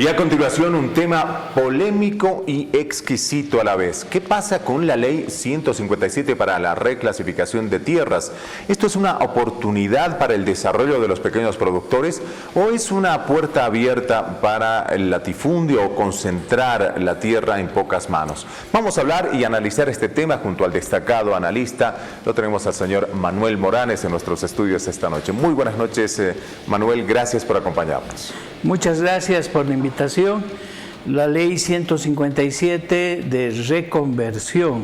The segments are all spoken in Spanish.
Y a continuación, un tema polémico y exquisito a la vez. ¿Qué pasa con la ley 157 para la reclasificación de tierras? ¿Esto es una oportunidad para el desarrollo de los pequeños productores o es una puerta abierta para el latifundio o concentrar la tierra en pocas manos? Vamos a hablar y analizar este tema junto al destacado analista. Lo tenemos al señor Manuel Moranes en nuestros estudios esta noche. Muy buenas noches, Manuel. Gracias por acompañarnos. Muchas gracias por la invitación. La ley 157 de reconversión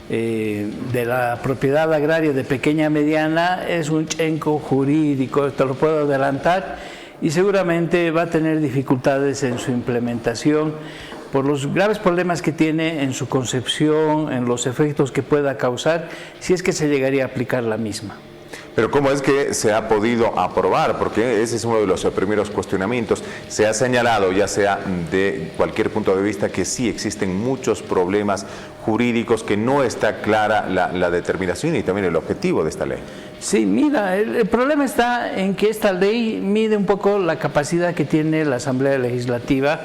de la propiedad agraria de pequeña a mediana es un chenco jurídico, te lo puedo adelantar, y seguramente va a tener dificultades en su implementación por los graves problemas que tiene en su concepción, en los efectos que pueda causar, si es que se llegaría a aplicar la misma. Pero ¿cómo es que se ha podido aprobar? Porque ese es uno de los primeros cuestionamientos. Se ha señalado, ya sea de cualquier punto de vista, que sí existen muchos problemas jurídicos, que no está clara la determinación y también el objetivo de esta ley. Sí, mira, el problema está en que esta ley mide un poco la capacidad que tiene la Asamblea Legislativa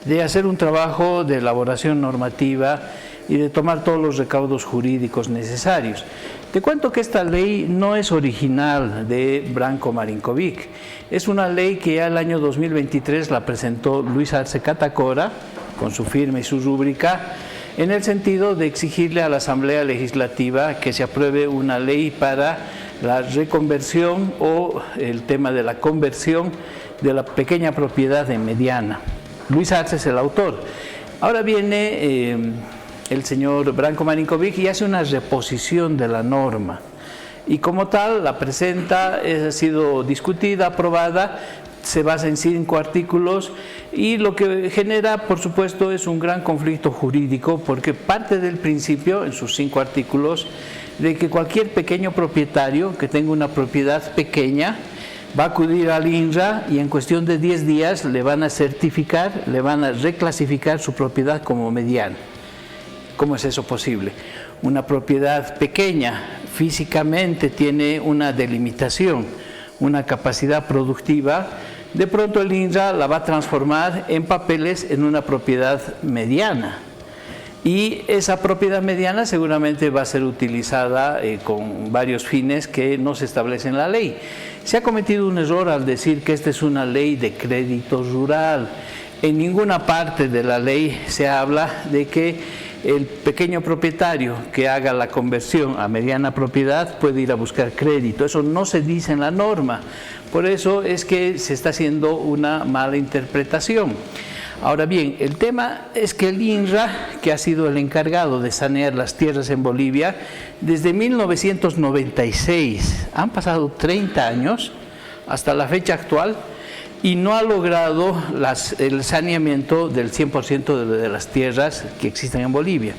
de hacer un trabajo de elaboración normativa y de tomar todos los recaudos jurídicos necesarios. Te cuento que esta ley no es original de Branko Marinkovic. Es una ley que ya el año 2023 la presentó Luis Arce Catacora, con su firma y su rúbrica, en el sentido de exigirle a la Asamblea Legislativa que se apruebe una ley para la reconversión o el tema de la conversión de la pequeña propiedad en mediana. Luis Arce es el autor. Ahora viene el señor Branko Marinkovic y hace una reposición de la norma. Y como tal, la presenta, ha sido discutida, aprobada, se basa en 5 artículos y lo que genera, por supuesto, es un gran conflicto jurídico porque parte del principio, en sus 5 artículos, de que cualquier pequeño propietario que tenga una propiedad pequeña va a acudir al INRA y en cuestión de 10 días le van a certificar, le van a reclasificar su propiedad como mediana. ¿Cómo es eso posible? Una propiedad pequeña físicamente tiene una delimitación, una capacidad productiva. De pronto el INRA la va a transformar en papeles en una propiedad mediana. Y esa propiedad mediana seguramente va a ser utilizada con varios fines que no se establecen en la ley. Se ha cometido un error al decir que esta es una ley de crédito rural. En ninguna parte de la ley se habla de que el pequeño propietario que haga la conversión a mediana propiedad puede ir a buscar crédito. Eso no se dice en la norma. Por eso es que se está haciendo una mala interpretación. Ahora bien, el tema es que el INRA, que ha sido el encargado de sanear las tierras en Bolivia, desde 1996, han pasado 30 años hasta la fecha actual, y no ha logrado el saneamiento del 100% de las tierras que existen en Bolivia.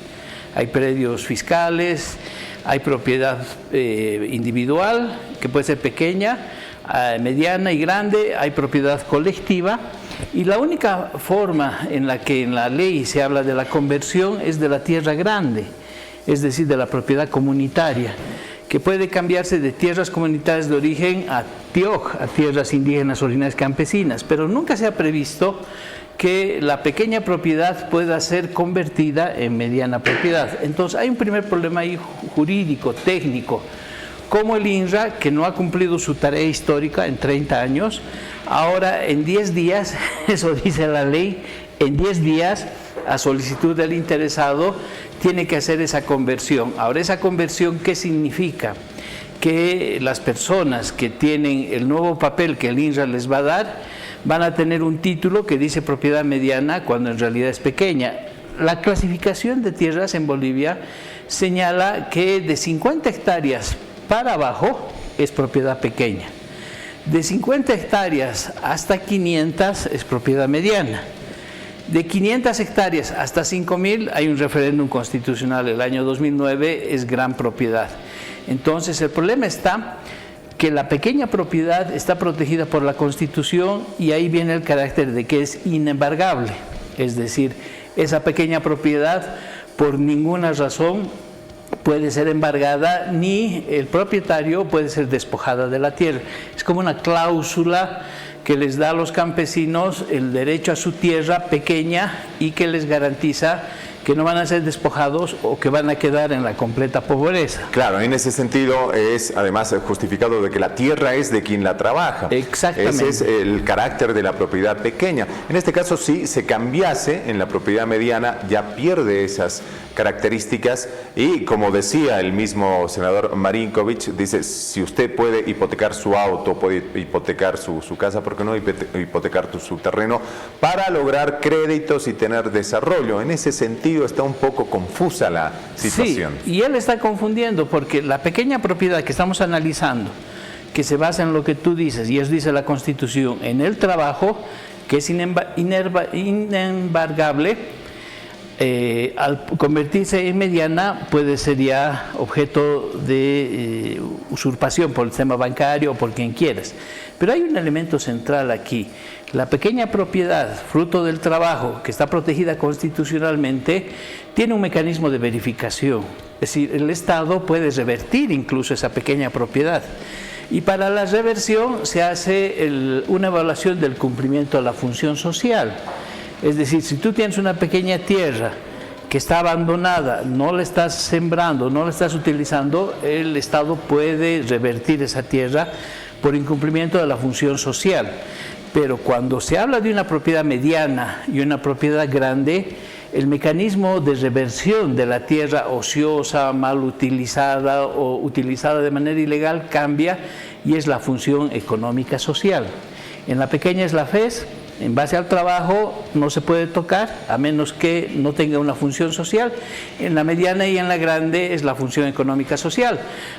Hay predios fiscales, hay propiedad individual, que puede ser pequeña, mediana y grande, hay propiedad colectiva, y la única forma en la que en la ley se habla de la conversión es de la tierra grande, es decir, de la propiedad comunitaria, que puede cambiarse de tierras comunitarias de origen a TIOC, a tierras indígenas originarias campesinas, pero nunca se ha previsto que la pequeña propiedad pueda ser convertida en mediana propiedad. Entonces hay un primer problema ahí jurídico, técnico, como el INRA, que no ha cumplido su tarea histórica en 30 años, ahora en 10 días, eso dice la ley, en 10 días, a solicitud del interesado, tiene que hacer esa conversión. Ahora, ¿esa conversión qué significa? Que las personas que tienen el nuevo papel que el INRA les va a dar, van a tener un título que dice propiedad mediana cuando en realidad es pequeña. La clasificación de tierras en Bolivia señala que de 50 hectáreas para abajo es propiedad pequeña. De 50 hectáreas hasta 500 es propiedad mediana. De 500 hectáreas hasta 5.000 hay un referéndum constitucional el año 2009, es gran propiedad. Entonces el problema está que la pequeña propiedad está protegida por la Constitución y ahí viene el carácter de que es inembargable. Es decir, esa pequeña propiedad por ninguna razón puede ser embargada, ni el propietario puede ser despojada de la tierra. Es como una cláusula que les da a los campesinos el derecho a su tierra pequeña y que les garantiza que no van a ser despojados o que van a quedar en la completa pobreza. Claro, en ese sentido es además justificado de que la tierra es de quien la trabaja. Exactamente. Ese es el carácter de la propiedad pequeña. En este caso, si se cambiase en la propiedad mediana, ya pierde esas características y, como decía el mismo senador Marinkovic, dice, si usted puede hipotecar su auto, puede hipotecar su casa, ¿por qué no hipotecar su terreno para lograr créditos y tener desarrollo? En ese sentido está un poco confusa la situación. Sí, y él está confundiendo porque la pequeña propiedad que estamos analizando, que se basa en lo que tú dices, y eso dice la Constitución, en el trabajo, que es inembargable, al convertirse en mediana puede ser ya objeto de usurpación por el sistema bancario o por quien quieras. Pero hay un elemento central aquí. La pequeña propiedad, fruto del trabajo, que está protegida constitucionalmente, tiene un mecanismo de verificación. Es decir, el Estado puede revertir incluso esa pequeña propiedad. Y para la reversión se hace una evaluación del cumplimiento de la función social. Es decir, si tú tienes una pequeña tierra que está abandonada, no la estás sembrando, no la estás utilizando, el Estado puede revertir esa tierra por incumplimiento de la función social. Pero cuando se habla de una propiedad mediana y una propiedad grande, el mecanismo de reversión de la tierra ociosa, mal utilizada o utilizada de manera ilegal cambia y es la función económica social. En la pequeña es la FES. En base al trabajo no se puede tocar a menos que no tenga una función social. En la mediana y en la grande es la función económica social.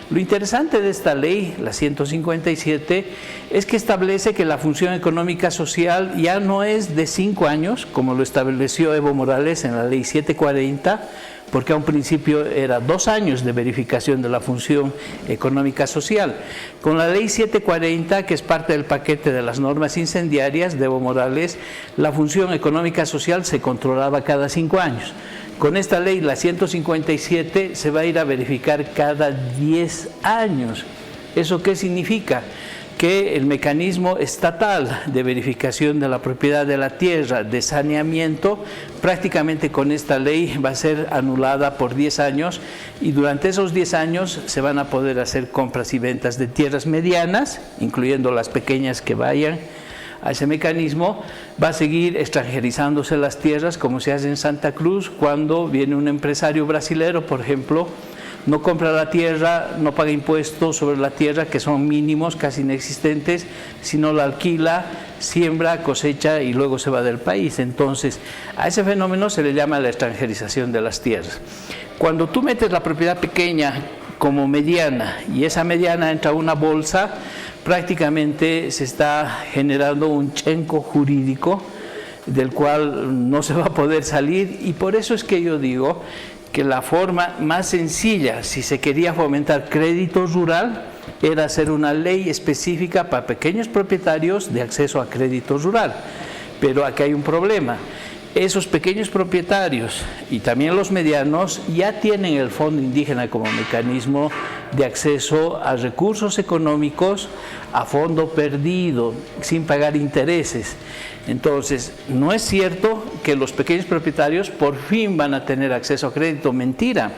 Lo interesante de esta ley, la 157, es que establece que la función económica social ya no es de 5 años, como lo estableció Evo Morales en la ley 740, porque a un principio era 2 años de verificación de la función económica social. Con la ley 740, que es parte del paquete de las normas incendiarias de Evo Morales, la función económica social se controlaba cada 5 años. Con esta ley, la 157, se va a ir a verificar cada 10 años. ¿Eso qué significa? Que el mecanismo estatal de verificación de la propiedad de la tierra, de saneamiento, prácticamente con esta ley va a ser anulada por 10 años y durante esos 10 años se van a poder hacer compras y ventas de tierras medianas, incluyendo las pequeñas que vayan a ese mecanismo. Va a seguir extranjerizándose las tierras como se hace en Santa Cruz cuando viene un empresario brasilero, por ejemplo, no compra la tierra, no paga impuestos sobre la tierra, que son mínimos, casi inexistentes, sino la alquila, siembra, cosecha y luego se va del país. Entonces, a ese fenómeno se le llama la extranjerización de las tierras. Cuando tú metes la propiedad pequeña como mediana y esa mediana entra a una bolsa, prácticamente se está generando un chenco jurídico del cual no se va a poder salir, y por eso es que yo digo que la forma más sencilla, si se quería fomentar crédito rural, era hacer una ley específica para pequeños propietarios de acceso a crédito rural. Pero aquí hay un problema. Esos pequeños propietarios y también los medianos ya tienen el Fondo Indígena como mecanismo de acceso a recursos económicos a fondo perdido, sin pagar intereses. Entonces, no es cierto que los pequeños propietarios por fin van a tener acceso a crédito. Mentira.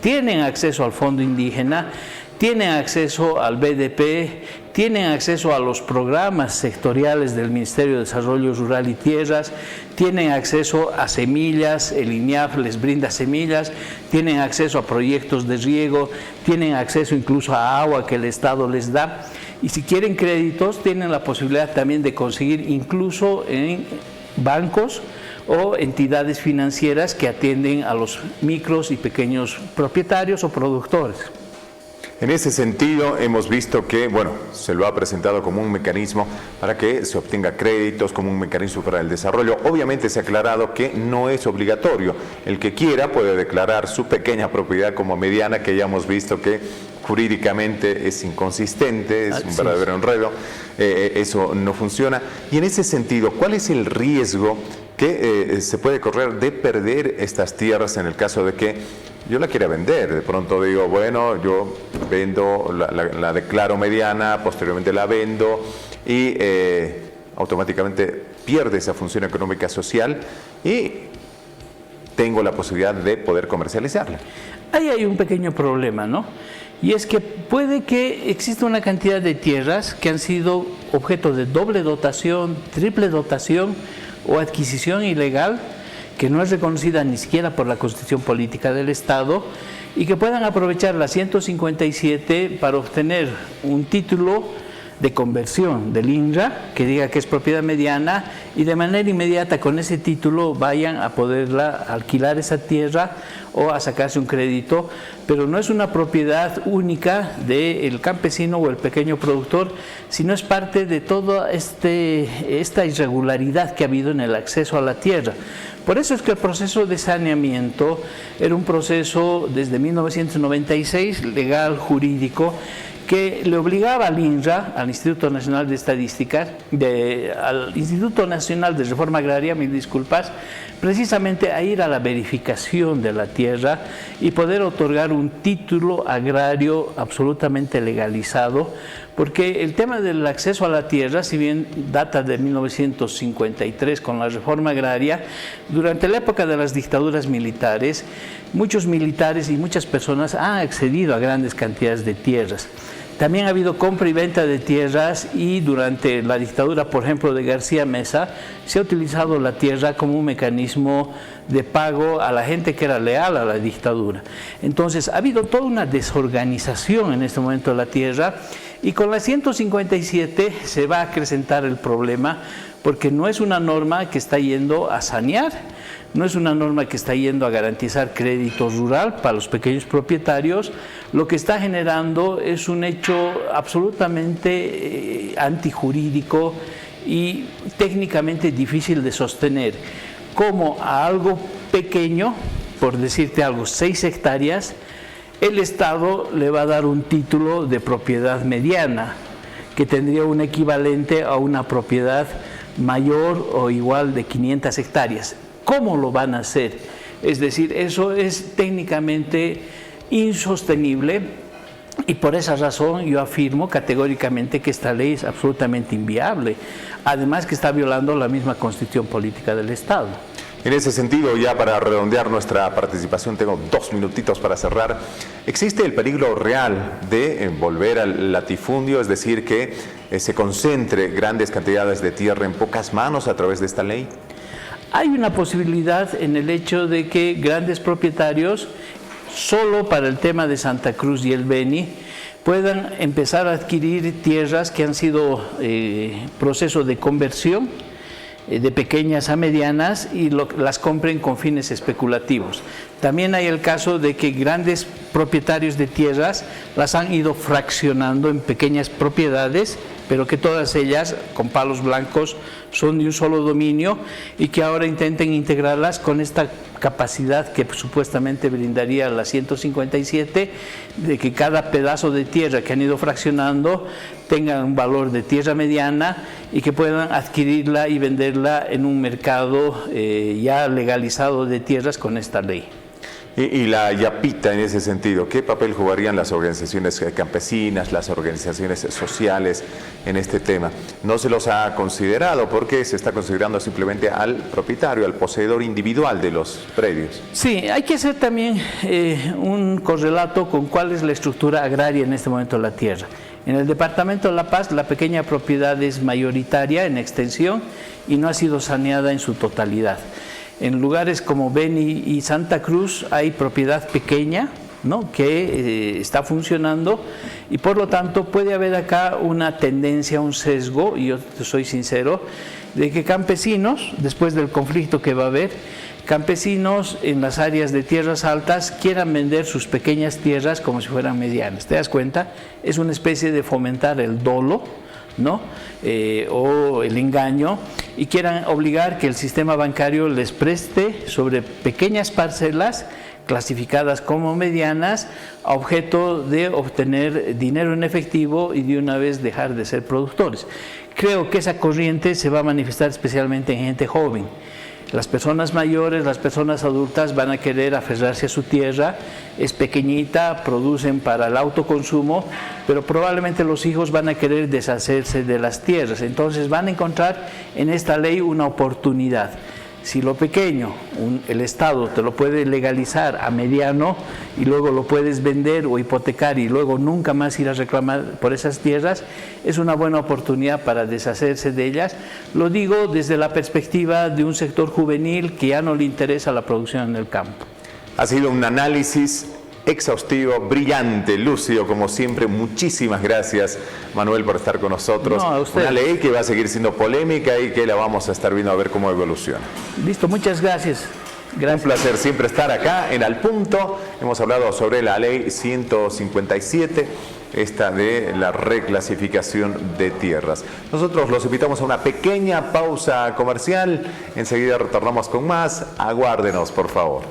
Tienen acceso al Fondo Indígena, tienen acceso al BDP, tienen acceso a los programas sectoriales del Ministerio de Desarrollo Rural y Tierras, tienen acceso a semillas, el INIAF les brinda semillas, tienen acceso a proyectos de riego, tienen acceso incluso a agua que el Estado les da. Y si quieren créditos, tienen la posibilidad también de conseguir incluso en bancos o entidades financieras que atienden a los micros y pequeños propietarios o productores. En ese sentido, hemos visto que, bueno, se lo ha presentado como un mecanismo para que se obtenga créditos, como un mecanismo para el desarrollo. Obviamente se ha aclarado que no es obligatorio. El que quiera puede declarar su pequeña propiedad como mediana, que ya hemos visto que jurídicamente es inconsistente, es un verdadero enredo, eso no funciona. Y en ese sentido, ¿cuál es el riesgo que se puede correr de perder estas tierras en el caso de que yo la quiera vender? De pronto digo, bueno, yo vendo, la declaro mediana, posteriormente la vendo y automáticamente pierde esa función económica social y tengo la posibilidad de poder comercializarla. Ahí hay un pequeño problema, ¿no? Y es que puede que exista una cantidad de tierras que han sido objeto de doble dotación, triple dotación o adquisición ilegal, que no es reconocida ni siquiera por la Constitución Política del Estado, y que puedan aprovechar la 157 para obtener un título de conversión del INRA, que diga que es propiedad mediana, y de manera inmediata con ese título vayan a poderla alquilar esa tierra o a sacarse un crédito, pero no es una propiedad única del campesino o el pequeño productor, sino es parte de toda esta irregularidad que ha habido en el acceso a la tierra. Por eso es que el proceso de saneamiento era un proceso desde 1996, legal, jurídico, que le obligaba al INRA, al Instituto Nacional de Estadística, al Instituto Nacional de Reforma Agraria, mil disculpas, precisamente a ir a la verificación de la tierra y poder otorgar un título agrario absolutamente legalizado, porque el tema del acceso a la tierra, si bien data de 1953 con la reforma agraria, durante la época de las dictaduras militares, muchos militares y muchas personas han accedido a grandes cantidades de tierras. También ha habido compra y venta de tierras y durante la dictadura, por ejemplo, de García Meza, se ha utilizado la tierra como un mecanismo de pago a la gente que era leal a la dictadura. Entonces, ha habido toda una desorganización en este momento de la tierra y con la 157 se va a acrecentar el problema porque no es una norma que está yendo a sanear, no es una norma que está yendo a garantizar crédito rural para los pequeños propietarios. Lo que está generando es un hecho absolutamente antijurídico y técnicamente difícil de sostener. Como a algo pequeño, por decirte algo, 6 hectáreas, el Estado le va a dar un título de propiedad mediana, que tendría un equivalente a una propiedad mayor o igual de 500 hectáreas. ¿Cómo lo van a hacer? Es decir, eso es técnicamente insostenible y por esa razón yo afirmo categóricamente que esta ley es absolutamente inviable, además que está violando la misma Constitución Política del Estado. En ese sentido, ya para redondear nuestra participación, tengo 2 minutitos para cerrar. ¿Existe el peligro real de volver al latifundio, es decir, que se concentre grandes cantidades de tierra en pocas manos a través de esta ley? Hay una posibilidad en el hecho de que grandes propietarios, solo para el tema de Santa Cruz y el Beni, puedan empezar a adquirir tierras que han sido proceso de conversión de pequeñas a medianas y las compren con fines especulativos. También hay el caso de que grandes propietarios de tierras las han ido fraccionando en pequeñas propiedades, pero que todas ellas con palos blancos son de un solo dominio y que ahora intenten integrarlas con esta capacidad que supuestamente brindaría la 157, de que cada pedazo de tierra que han ido fraccionando tenga un valor de tierra mediana y que puedan adquirirla y venderla en un mercado ya legalizado de tierras con esta ley. Y la yapita en ese sentido, ¿qué papel jugarían las organizaciones campesinas, las organizaciones sociales en este tema? No se los ha considerado porque se está considerando simplemente al propietario, al poseedor individual de los predios. Sí, hay que hacer también un correlato con cuál es la estructura agraria en este momento de la tierra. En el departamento de La Paz la pequeña propiedad es mayoritaria en extensión y no ha sido saneada en su totalidad. En lugares como Beni y Santa Cruz hay propiedad pequeña, ¿no?, que está funcionando y por lo tanto puede haber acá una tendencia, un sesgo, y yo soy sincero, de que campesinos, después del conflicto que va a haber, campesinos en las áreas de tierras altas quieran vender sus pequeñas tierras como si fueran medianas. ¿Te das cuenta? Es una especie de fomentar el dolo, ¿no?, o el engaño, y quieran obligar que el sistema bancario les preste sobre pequeñas parcelas clasificadas como medianas a objeto de obtener dinero en efectivo y de una vez dejar de ser productores. Creo que esa corriente se va a manifestar especialmente en gente joven. Las personas mayores, las personas adultas van a querer aferrarse a su tierra, es pequeñita, producen para el autoconsumo, pero probablemente los hijos van a querer deshacerse de las tierras. Entonces van a encontrar en esta ley una oportunidad. Si lo pequeño, el Estado te lo puede legalizar a mediano y luego lo puedes vender o hipotecar y luego nunca más ir a reclamar por esas tierras, es una buena oportunidad para deshacerse de ellas. Lo digo desde la perspectiva de un sector juvenil que ya no le interesa la producción en el campo. Ha sido un análisis exhaustivo, brillante, lúcido, como siempre. Muchísimas gracias, Manuel, por estar con nosotros. No, a usted. Una ley que va a seguir siendo polémica y que la vamos a estar viendo a ver cómo evoluciona. Listo, muchas gracias. Un placer siempre estar acá en Al Punto. Hemos hablado sobre la ley 157, esta de la reclasificación de tierras. Nosotros los invitamos a una pequeña pausa comercial. Enseguida retornamos con más. Aguárdenos, por favor.